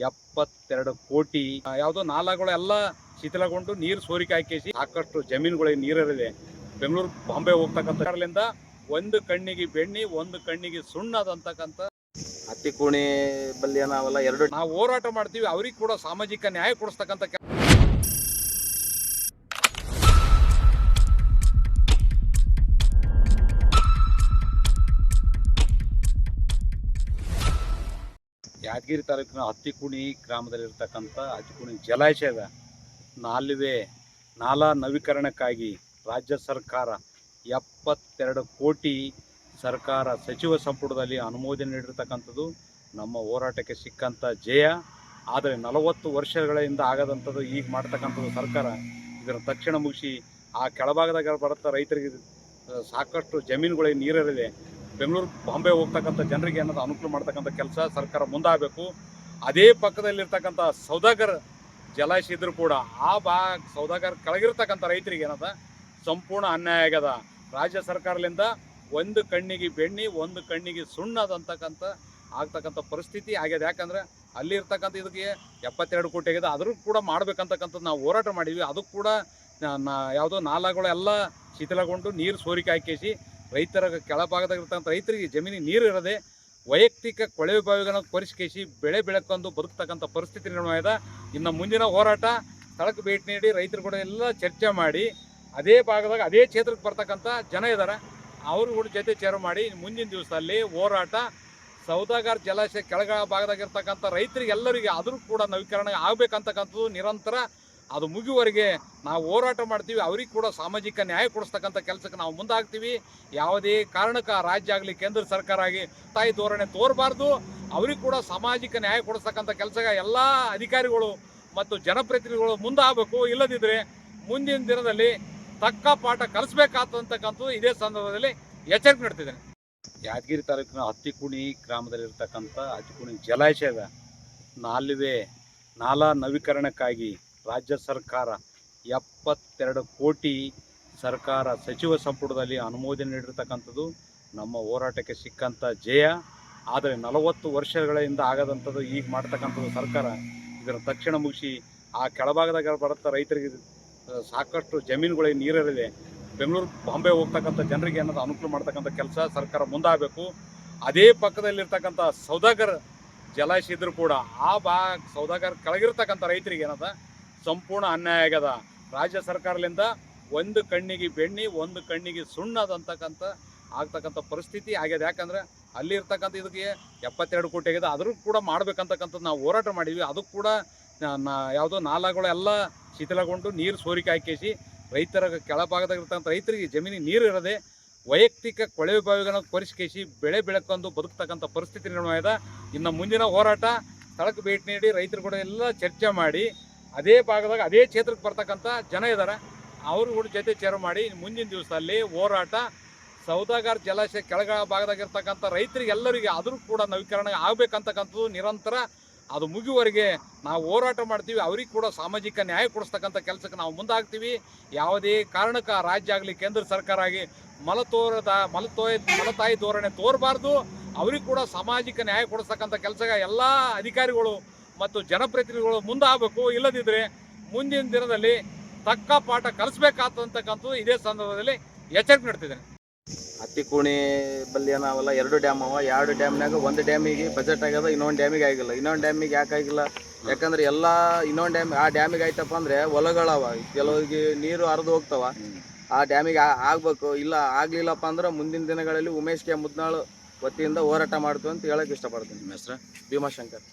72 ಕೋಟಿ ಯಾವುದೋ ನಾಲಾಗಳು ಎಲ್ಲ ಶಿಥಿಲಗೊಂಡು ನೀರು ಸೋರಿಕೆ ಹಾಕಿಸಿ ಸಾಕಷ್ಟು ಜಮೀನುಗಳಿಗೆ ನೀರಿದೆ. ಬೆಂಗಳೂರು ಬಾಂಬೆ ಹೋಗ್ತಕ್ಕಂಥ ಒಂದು ಕಣ್ಣಿಗೆ ಬೆಣ್ಣಿ ಒಂದು ಕಣ್ಣಿಗೆ ಸುಣ್ಣದಂತಕ್ಕಂಥ ಹತ್ತಿಕೂಣಿ ಬಲ್ಲಿ ನಾವೆಲ್ಲ ಎರಡು ನಾವು ಹೋರಾಟ ಮಾಡ್ತೀವಿ. ಅವ್ರಿಗೆ ಕೂಡ ಸಾಮಾಜಿಕ ನ್ಯಾಯ ಕೊಡಿಸ್ತಕ್ಕಂಥ ಯಾದಗಿರಿ ತಾಲೂಕಿನ ಹತ್ತಿಕುಣಿ ಗ್ರಾಮದಲ್ಲಿರ್ತಕ್ಕಂಥ ಹತ್ತಿಕುಣಿ ಜಲಾಶಯದ ನಾಲಾ ನವೀಕರಣಕ್ಕಾಗಿ ರಾಜ್ಯ ಸರ್ಕಾರ 72 ಕೋಟಿ ಸರ್ಕಾರ ಸಚಿವ ಸಂಪುಟದಲ್ಲಿ ಅನುಮೋದನೆ ನೀಡಿರ್ತಕ್ಕಂಥದ್ದು ನಮ್ಮ ಹೋರಾಟಕ್ಕೆ ಸಿಕ್ಕಂಥ ಜಯ. ಆದರೆ 40 ವರ್ಷಗಳಿಂದ ಆಗದಂಥದ್ದು ಈಗ ಮಾಡ್ತಕ್ಕಂಥದ್ದು ಸರ್ಕಾರ ಇದನ್ನು ತಕ್ಷಣ ಮುಗಿಸಿ ಆ ಕೆಳಭಾಗದಾಗ ಬರುತ್ತಾ ರೈತರಿಗೆ ಸಾಕಷ್ಟು ಜಮೀನುಗಳಿಗೆ ನೀರಿದೆ. ಬೆಂಗಳೂರು ಬಾಂಬೆ ಹೋಗ್ತಕ್ಕಂಥ ಜನರಿಗೆ ಏನಾದ್ರು ಅನುಕೂಲ ಮಾಡ್ತಕ್ಕಂಥ ಕೆಲಸ ಸರ್ಕಾರ ಮುಂದಾಗಬೇಕು. ಅದೇ ಪಕ್ಕದಲ್ಲಿರ್ತಕ್ಕಂಥ ಸೌದಾಗರ್ ಜಲಾಶಯ ಇದ್ರೂ ಕೂಡ ಸೌದಾಗರ್ ಕೆಳಗಿರ್ತಕ್ಕಂಥ ರೈತರಿಗೆ ಏನದ ಸಂಪೂರ್ಣ ಅನ್ಯಾಯ ಆಗ್ಯದ. ರಾಜ್ಯ ಸರ್ಕಾರದಿಂದ ಒಂದು ಕಣ್ಣಿಗೆ ಬೆಣ್ಣಿ ಒಂದು ಕಣ್ಣಿಗೆ ಸುಣ್ಣದಂತಕ್ಕಂಥ ಆಗ್ತಕ್ಕಂಥ ಪರಿಸ್ಥಿತಿ ಆಗ್ಯದ. ಯಾಕಂದರೆ ಅಲ್ಲಿ ಇರ್ತಕ್ಕಂಥ ಇದಕ್ಕೆ 72 ಕೋಟಿ ಆಗಿದೆ. ಅದ್ರೂ ಕೂಡ ಮಾಡ್ಬೇಕಂತಕ್ಕಂಥದ್ದು ನಾವು ಹೋರಾಟ ಮಾಡಿದ್ವಿ. ಅದು ಕೂಡ ಯಾವುದೋ ನಾಲಾಗಳು ಎಲ್ಲ ಶಿಥಿಲಗೊಂಡು ನೀರು ಸೋರಿಕೆ ಹಾಕಿಸಿ ರೈತರ ಕೆಳಭಾಗದಾಗಿರ್ತಕ್ಕಂಥ ರೈತರಿಗೆ ಜಮೀನಿಗೆ ನೀರು ಇರದೆ ವೈಯಕ್ತಿಕ ಕೊಳವೆ ಬಾವಿಗಳನ್ನು ಕೊರಿಸಿಕೇಸಿ ಬೆಳೆ ಬೆಳಕೊಂಡು ಬದುಕ್ತಕ್ಕಂಥ ಪರಿಸ್ಥಿತಿ ನಿರ್ಮಾಣ. ಇನ್ನು ಮುಂದಿನ ಹೋರಾಟ ಸ್ಥಳಕ್ಕೆ ಭೇಟಿ ನೀಡಿ ರೈತರು ಕೂಡ ಎಲ್ಲ ಚರ್ಚೆ ಮಾಡಿ ಅದೇ ಭಾಗದಾಗ ಅದೇ ಕ್ಷೇತ್ರಕ್ಕೆ ಬರ್ತಕ್ಕಂಥ ಜನ ಇದ್ದಾರೆ ಅವರು ಕೂಡ ಜೊತೆ ಚೇರು ಮಾಡಿ ಮುಂದಿನ ದಿವಸದಲ್ಲಿ ಹೋರಾಟ ಸೌದಾಗರ್ ಜಲಾಶಯ ಕೆಳಗ ಭಾಗದಾಗಿರ್ತಕ್ಕಂಥ ರೈತರಿಗೆ ಎಲ್ಲರಿಗೆ ಆದರೂ ಕೂಡ ನವೀಕರಣ ಆಗಬೇಕಂತಕ್ಕಂಥದ್ದು ನಿರಂತರ ಅದು ಮುಗಿಯುವವರೆಗೆ ನಾವು ಹೋರಾಟ ಮಾಡ್ತೀವಿ. ಅವ್ರಿಗೆ ಕೂಡ ಸಾಮಾಜಿಕ ನ್ಯಾಯ ಕೊಡಿಸ್ತಕ್ಕಂಥ ಕೆಲಸಕ್ಕೆ ನಾವು ಮುಂದಾಗ್ತೀವಿ. ಯಾವುದೇ ಕಾರಣಕ್ಕೆ ರಾಜ್ಯ ಆಗಲಿ ಕೇಂದ್ರ ಸರ್ಕಾರ ಆಗಿ ತಾಯಿ ಧೋರಣೆ ತೋರಬಾರ್ದು. ಅವ್ರಿಗೆ ಕೂಡ ಸಾಮಾಜಿಕ ನ್ಯಾಯ ಕೊಡಿಸ್ತಕ್ಕಂಥ ಕೆಲಸ ಎಲ್ಲ ಅಧಿಕಾರಿಗಳು ಮತ್ತು ಜನಪ್ರತಿನಿಧಿಗಳು ಮುಂದಾಗಬೇಕು. ಇಲ್ಲದಿದ್ದರೆ ಮುಂದಿನ ದಿನದಲ್ಲಿ ತಕ್ಕ ಪಾಠ ಕಲಿಸ್ಬೇಕಾಗ್ತಕ್ಕಂಥದ್ದು ಇದೇ ಸಂದರ್ಭದಲ್ಲಿ ಎಚ್ಚರಿಕೆ ನೀಡ್ತಿದ್ದೇನೆ. ಯಾದಗಿರಿ ತಾಲೂಕಿನ ಹತ್ತಿಕುಣಿ ಗ್ರಾಮದಲ್ಲಿರ್ತಕ್ಕಂಥ ಹತ್ತಿಕುಣಿ ಜಲಾಶಯದ ನಾಲಾ ನವೀಕರಣಕ್ಕಾಗಿ ರಾಜ್ಯ ಸರ್ಕಾರ 72 ಕೋಟಿ ಸರ್ಕಾರ ಸಚಿವ ಸಂಪುಟದಲ್ಲಿ ಅನುಮೋದನೆ ನೀಡಿರ್ತಕ್ಕಂಥದ್ದು ನಮ್ಮ ಹೋರಾಟಕ್ಕೆ ಸಿಕ್ಕಂಥ ಜಯ. ಆದರೆ 40 ವರ್ಷಗಳಿಂದ ಆಗದಂಥದ್ದು ಈಗ ಮಾಡ್ತಕ್ಕಂಥದ್ದು ಸರ್ಕಾರ ಇದನ್ನು ತಕ್ಷಣ ಮುಗಿಸಿ ಆ ಕೆಳಭಾಗದಾಗ ಬರುತ್ತಾ ರೈತರಿಗೆ ಸಾಕಷ್ಟು ಜಮೀನುಗಳಿಗೆ ನೀರಿದೆ. ಬೆಂಗಳೂರು ಬಾಂಬೆ ಹೋಗ್ತಕ್ಕಂಥ ಜನರಿಗೆ ಏನಾದ್ರು ಅನುಕೂಲ ಮಾಡ್ತಕ್ಕಂಥ ಕೆಲಸ ಸರ್ಕಾರ ಮುಂದಾಗಬೇಕು. ಅದೇ ಪಕ್ಕದಲ್ಲಿರ್ತಕ್ಕಂಥ ಸೌದಾಗರ್ ಜಲಾಶಯ ಇದ್ರೂ ಕೂಡ ಸೌದಾಗರ್ ಕೆಳಗಿರ್ತಕ್ಕಂಥ ರೈತರಿಗೆ ಏನದ ಸಂಪೂರ್ಣ ಅನ್ಯಾಯ ಆಗ್ಯದ. ರಾಜ್ಯ ಸರ್ಕಾರದಿಂದ ಒಂದು ಕಣ್ಣಿಗೆ ಬೆಣ್ಣಿ ಒಂದು ಕಣ್ಣಿಗೆ ಸುಣ್ಣದಂತಕ್ಕಂಥ ಆಗ್ತಕ್ಕಂಥ ಪರಿಸ್ಥಿತಿ ಆಗ್ಯದ. ಯಾಕಂದರೆ ಅಲ್ಲಿ ಇರ್ತಕ್ಕಂಥ ಇದಕ್ಕೆ 72 ಕೋಟಿ ಆಗಿದೆ. ಅದ್ರೂ ಕೂಡ ಮಾಡ್ಬೇಕಂತಕ್ಕಂಥದ್ದು ನಾವು ಹೋರಾಟ ಮಾಡಿದ್ವಿ. ಅದು ಕೂಡ ಯಾವುದೋ ನಾಲಾಗಳು ಎಲ್ಲ ಶಿಥಿಲಗೊಂಡು ನೀರು ಸೋರಿಕೆ ಹಾಕಿಸಿ ರೈತರ ಕೆಳಭಾಗದಾಗಿರ್ತಕ್ಕಂಥ ರೈತರಿಗೆ ಜಮೀನಿಗೆ ನೀರು ಇರದೆ ವೈಯಕ್ತಿಕ ಕೊಳವೆ ಬಾವಿಗಳನ್ನು ಕೊರಿಸಿಕೇಸಿ ಬೆಳೆ ಬೆಳಕೊಂಡು ಬದುಕ್ತಕ್ಕಂಥ ಪರಿಸ್ಥಿತಿ ನಿರ್ಮಾಣ. ಇನ್ನು ಮುಂದಿನ ಹೋರಾಟ ಸ್ಥಳಕ್ಕೆ ಭೇಟಿ ನೀಡಿ ರೈತರು ಕೂಡ ಎಲ್ಲ ಚರ್ಚೆ ಮಾಡಿ ಅದೇ ಭಾಗದಾಗ ಅದೇ ಕ್ಷೇತ್ರಕ್ಕೆ ಬರ್ತಕ್ಕಂಥ ಜನ ಇದ್ದಾರೆ ಅವರು ಕೂಡ ಜೊತೆ ಚೇರು ಮಾಡಿ ಮುಂದಿನ ದಿವಸದಲ್ಲಿ ಹೋರಾಟ ಸೌದಾಗರ್ ಜಲಾಶಯ ಕೆಳಗ ಭಾಗದಾಗಿರ್ತಕ್ಕಂಥ ರೈತರಿಗೆ ಎಲ್ಲರಿಗೆ ಆದರೂ ಕೂಡ ನವೀಕರಣ ಆಗಬೇಕಂತಕ್ಕಂಥದ್ದು ನಿರಂತರ ಅದು ಮುಗಿಯುವವರೆಗೆ ನಾವು ಹೋರಾಟ ಮಾಡ್ತೀವಿ. ಅವ್ರಿಗೆ ಕೂಡ ಸಾಮಾಜಿಕ ನ್ಯಾಯ ಕೊಡಿಸ್ತಕ್ಕಂಥ ಕೆಲಸಕ್ಕೆ ನಾವು ಮುಂದಾಗ್ತೀವಿ. ಯಾವುದೇ ಕಾರಣಕ್ಕೆ ರಾಜ್ಯ ಆಗಲಿ ಕೇಂದ್ರ ಸರ್ಕಾರ ಆಗಿ ಮಲತಾಯಿ ಧೋರಣೆ ತೋರಬಾರ್ದು. ಅವ್ರಿಗೆ ಕೂಡ ಸಾಮಾಜಿಕ ನ್ಯಾಯ ಕೊಡಿಸ್ತಕ್ಕಂಥ ಕೆಲಸ ಎಲ್ಲ ಅಧಿಕಾರಿಗಳು ಮತ್ತು ಜನಪ್ರತಿನಿಧಿಗಳು ಮುಂದಾಗಬೇಕು. ಇಲ್ಲದಿದ್ದರೆ ಮುಂದಿನ ದಿನದಲ್ಲಿ ತಕ್ಕ ಪಾಠ ಕಲಿಸ್ಬೇಕಾಗ್ತಕ್ಕಂಥದ್ದು ಇದೇ ಸಂದರ್ಭದಲ್ಲಿ ಎಚ್ಚರಿಕೆ ನೀಡ್ತಿದ್ದೇನೆ. ಹತ್ತಿಕೂಣಿ ಬಲ್ಲಿ ನಾವೆಲ್ಲ ಎರಡು ಡ್ಯಾಮ್ ಅವ. 2 ಡ್ಯಾಮ್ನಾಗ ಒಂದು ಡ್ಯಾಮಿಗೆ ಬಜೆಟ್ ಆಗ್ಯದ, ಇನ್ನೊಂದು ಡ್ಯಾಮಿಗೆ ಆಗಿಲ್ಲ. ಇನ್ನೊಂದು ಡ್ಯಾಮಿಗೆ ಯಾಕೆ ಆಗಿಲ್ಲ? ಯಾಕಂದ್ರೆ ಎಲ್ಲ ಇನ್ನೊಂದು ಡ್ಯಾಮ್ ಆ ಡ್ಯಾಮಿಗೆ ಆಯ್ತಪ್ಪ ಅಂದರೆ ಹೊಲಗಳವ, ಕೆಲವರಿಗೆ ನೀರು ಹರಿದು ಹೋಗ್ತಾವ. ಆ ಡ್ಯಾಮಿಗೆ ಆಗಬೇಕು. ಇಲ್ಲ ಆಗಲಿಲ್ಲಪ್ಪ ಅಂದ್ರೆ ಮುಂದಿನ ದಿನಗಳಲ್ಲಿ ಉಮೇಶ್ ಕೆ ಮುದ್ನಾಳ್ ವತಿಯಿಂದ ಹೋರಾಟ ಮಾಡ್ತೀವಿ ಅಂತ ಹೇಳಕ್ಕೆ ಇಷ್ಟಪಡ್ತೀನಿ. ಹೆಸರು ಭೀಮಾಶಂಕರ್.